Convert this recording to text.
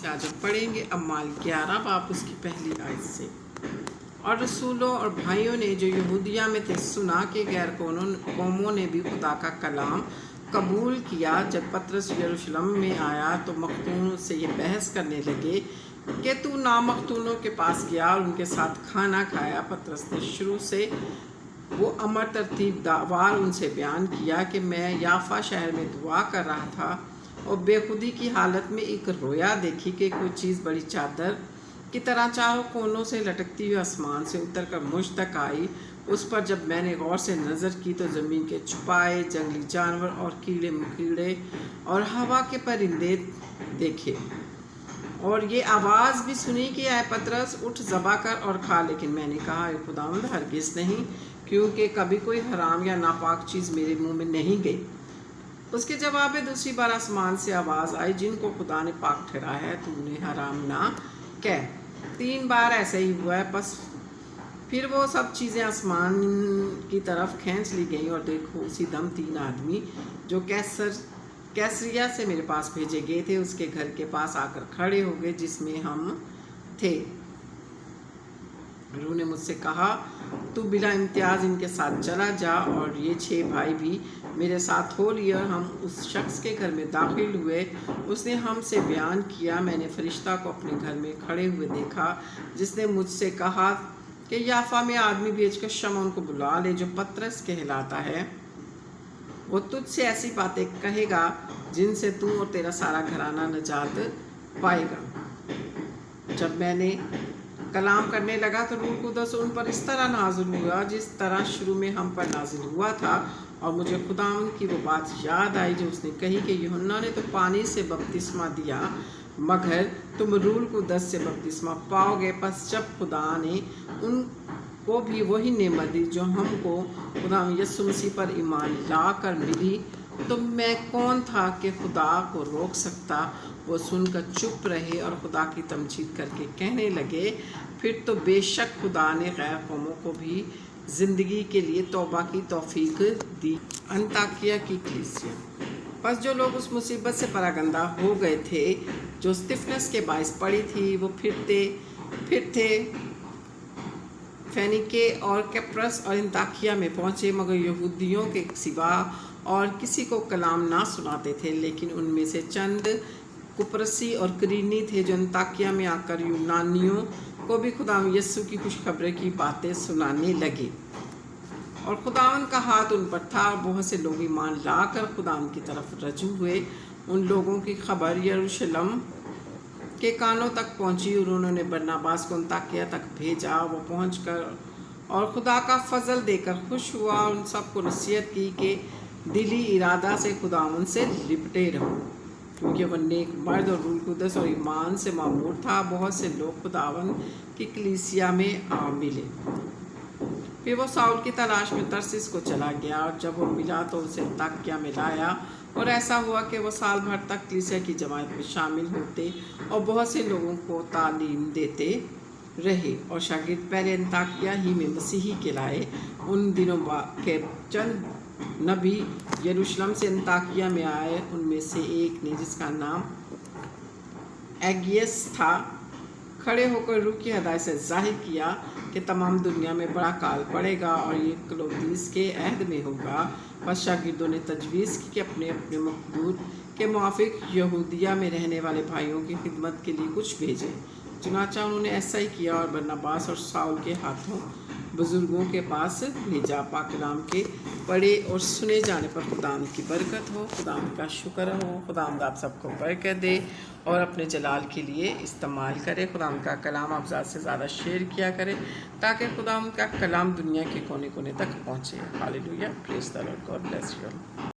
سے آج ہم پڑھیں گے اعمال 11 باب اس کی پہلی آیت سے۔ اور رسولوں اور بھائیوں نے جو یہودیہ میں تھے سنا کہ غیر قوموں نے بھی خدا کا کلام قبول کیا۔ جب پطرس یروشلم میں آیا تو مختونوں سے یہ بحث کرنے لگے کہ تو نامختونوں کے پاس گیا اور ان کے ساتھ کھانا کھایا۔ پطرس نے شروع سے وہ امر ترتیب وار ان سے بیان کیا کہ میں یافا شہر میں دعا کر رہا تھا اور بے خودی کی حالت میں ایک رویا دیکھی کہ کوئی چیز بڑی چادر کی طرح چاروں کونوں سے لٹکتی ہوئی آسمان سے اتر کر مجھ تک آئی۔ اس پر جب میں نے غور سے نظر کی تو زمین کے چھپائے جنگلی جانور اور کیڑے مکیڑے اور ہوا کے پرندے دیکھے، اور یہ آواز بھی سنی کہ اے پطرس اٹھ ذبح کر اور کھا، لیکن میں نے کہا اے خداوند ہرگز نہیں، کیونکہ کبھی کوئی حرام یا ناپاک چیز میرے منہ میں نہیں گئی۔ اس کے جواب میں دوسری بار آسمان سے آواز آئی، جن کو خدا نے پاک ٹھہرایا ہے تو انہیں حرام نہ کہہ۔ 3 بار ایسا ہی ہوا ہے، پس پھر وہ سب چیزیں آسمان کی طرف کھینچ لی گئیں، اور دیکھو اسی دم 3 آدمی جو کیسریا سے میرے پاس بھیجے گئے تھے اس کے گھر کے پاس آ کر کھڑے ہو گئے جس میں ہم تھے۔ روح نے مجھ سے کہا تو بلا امتیاز ان کے ساتھ چلا جا، اور یہ 6 بھائی بھی میرے ساتھ ہو لیے، اور ہم اس شخص کے گھر میں داخل ہوئے۔ اس نے ہم سے بیان کیا، میں نے فرشتہ کو اپنے گھر میں کھڑے ہوئے دیکھا جس نے مجھ سے کہا کہ یافا میں آدمی بھیج کر شمعون کو بلا لے جو پطرس کہلاتا ہے، وہ تجھ سے ایسی باتیں کہے گا جن سے تو اور تیرا سارا گھرانہ نجات پائے گا۔ جب میں نے کلام کرنے لگا تو روح القدس ان پر اس طرح نازل ہوا جس طرح شروع میں ہم پر نازل ہوا تھا، اور مجھے خداوند کی وہ بات یاد آئی جو اس نے کہی کہ یوحنا نے تو پانی سے بپتسمہ دیا، مگر تم روح القدس سے بپتسمہ پاؤ گے۔ پس جب خدا نے ان کو بھی وہی نعمت دی جو ہم کو خداوند یسوع مسیح پر ایمان لا کر ملی، تو میں کون تھا کہ خدا کو روک سکتا؟ وہ سن کر چپ رہے اور خدا کی تمجید کر کے کہنے لگے، پھر تو بے شک خدا نے غیر قوموں کو بھی زندگی کے لیے توبہ کی توفیق دی۔ انطاکیہ کی کلیسیا۔ پس جو لوگ اس مصیبت سے پراگندہ ہو گئے تھے جو استفنس کے باعث پڑی تھی، وہ پھر تھے فینیکے اور کپرس اور انطاکیہ میں پہنچے، مگر یہودیوں کے سوا اور کسی کو کلام نہ سناتے تھے۔ لیکن ان میں سے چند کپرسی اور کرینی تھے جو انطاکیہ میں آ کر یونانیوں کو بھی خداوند یسوع کی خوشخبری کی باتیں سنانے لگے، اور خداوند کا ہاتھ ان پر تھا، اور بہت سے لوگ ایمان لا کر خداوند کی طرف رجوع ہوئے۔ ان لوگوں کی خبر یروشلم کے کانوں تک پہنچی، اور انہوں نے برناباس کو انطاکیہ تک بھیجا۔ وہ پہنچ کر اور خدا کا فضل دے کر خوش ہوا، اور ان سب کو نصیحت کی کہ دلی ارادہ سے خداوند سے لپٹے رہو، کیونکہ وہ نیک مرد اور روح القدس اور ایمان سے معمور تھا۔ بہت سے لوگ خداوند کی کلیسیا میں آ ملے۔ پھر وہ ساؤل کی تلاش میں ترسیس کو چلا گیا، اور جب وہ ملا تو اسے انطاکیہ میں لایا، اور ایسا ہوا کہ وہ سال بھر تک کلیسیا کی جماعت میں شامل ہوتے اور بہت سے لوگوں کو تعلیم دیتے رہے، اور شاگرد پہلے انطاکیہ ہی میں مسیحی کہلائے۔ ان دنوں کے چند نبی یروشلم سے انطاکیہ میں آئے۔ ان میں سے ایک نے جس کا نام ایگیس تھا کھڑے ہو کر روح کی ہدایت سے ظاہر کیا کہ تمام دنیا میں بڑا کال پڑے گا، اور یہ کلودیس کے عہد میں ہوگا۔ بس شاگردوں نے تجویز کی کہ اپنے اپنے مقدور کے موافق یہودیہ میں رہنے والے بھائیوں کی خدمت کے لیے کچھ بھیجیں۔ چنانچہ انہوں نے ایسا ہی کیا، اور برناباس اور ساؤل کے ہاتھوں بزرگوں کے پاس بھیجا۔ پاک کلام کے پڑھے اور سنے جانے پر خداوند کی برکت ہو۔ خداوند کا شکر ہو۔ خداوند آپ سب کو برکت دے اور اپنے جلال کے لیے استعمال کرے۔ خداوند کا کلام آپ زیادہ سے زیادہ شیئر کیا کرے تاکہ خداوند کا کلام دنیا کے کونے کونے تک پہنچے۔ ہاللیلویہ، پریز دی لارڈ، گاڈ بلیس یو۔